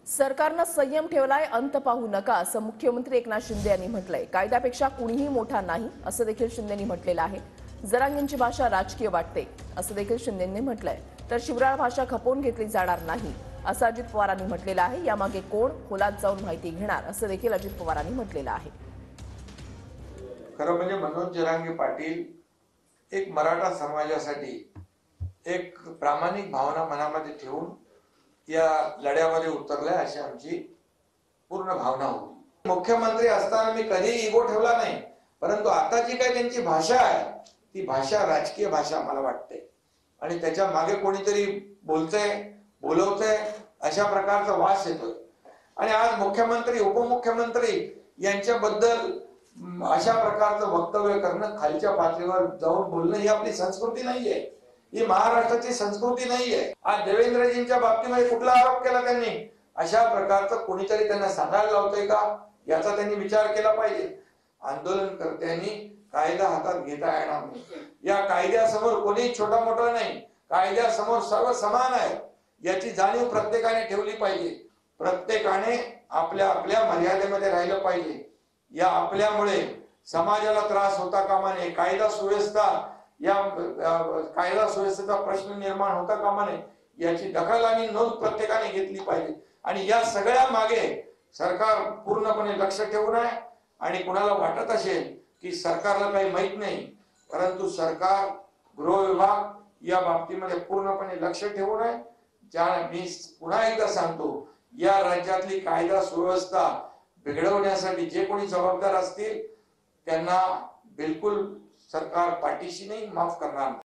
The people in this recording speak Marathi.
सरकारनं संयम ठेवलाय, अंत पाहू नका असं मुख्यमंत्री एकनाथ शिंदे यांनी म्हटलंय। कायद्यापेक्षा कुणीही मोठा नाही असं देखील शिंदेंनी म्हटलेलं आहे। जरांगींची भाषा राजकीय वाटते असं देखील शिंदेंनी म्हटलंय। तर शिवराळ भाषा खपवून घेतली जाणार नाही असं अजित पवारांनी म्हटलेलं आहे। यामागे कोण, खोलात जाऊन माहिती घेणार असं देखील अजित पवारांनी म्हटलेलं आहे। खरं म्हणजे मनोज जरांगे पाटील एक मराठा समाजासाठी एक प्रामाणिक भावना मनामध्ये ठेवून या लढ्यामध्ये उतरले अशी आमची पूर्ण भावना होती। मुख्यमंत्री असताना मी कधीही इगो ठेवला नाही, परंतु आता जी काही त्यांची भाषा आहे ती भाषा राजकीय भाषा मला वाटते आणि त्याच्या मागे कोणीतरी बोलतंय, बोलवतंय अशा प्रकारचा वास येतोय। आणि आज मुख्यमंत्री, उपमुख्यमंत्री यांच्याबद्दल अशा प्रकारचं वक्तव्य करणं, खालच्या पातळीवर जाऊन बोलणं ही आपली संस्कृती नाहीये, ही महाराष्ट्राची संस्कृती नाहीये। आज देवेंद्रजींच्या बाबतीमध्ये कुठला आरोप केला त्यांनी, अशा प्रकारचं कोणीतरी त्यांना सांगायला लावतंय का याचा त्यांनी विचार केला पाहिजे। आंदोलनकर्त्यांनी कायदा हातात घेता येणार नाही। या कायद्यासमोर कोणी छोटा मोठा नाही, कायद्यासमोर सर्व समान आहे याची जाणीव प्रत्येकाने ठेवली पाहिजे। प्रत्येकाने आपल्या आपल्या मर्यादेमध्ये राहिलं पाहिजे। या आपल्यामुळे समाजाला त्रास होता कामा नये, कायदा सुव्यवस्था या कायदा सुव्यवस्थेचा प्रश्न निर्माण होता कामा नये याची दखल आणि नोंद प्रत्येकाने घेतली पाहिजे। आणि या सगळ्या मागे सरकार पूर्णपणे लक्ष ठेवून आहे। आणि कुणाला वाटत असेल की सरकारला काही माहित नाही, परंतु सरकार, गृह विभाग या बाबतीमध्ये पूर्णपणे लक्ष ठेवून आहे। मी पुन्हा एकदा सांगतो, या राज्यातली कायदा सुव्यवस्था बिघडवण्यासाठी जे कोणी जबाबदार असतील त्यांना बिलकुल सरकार पाठीशी नाही, माफ करणार नाही।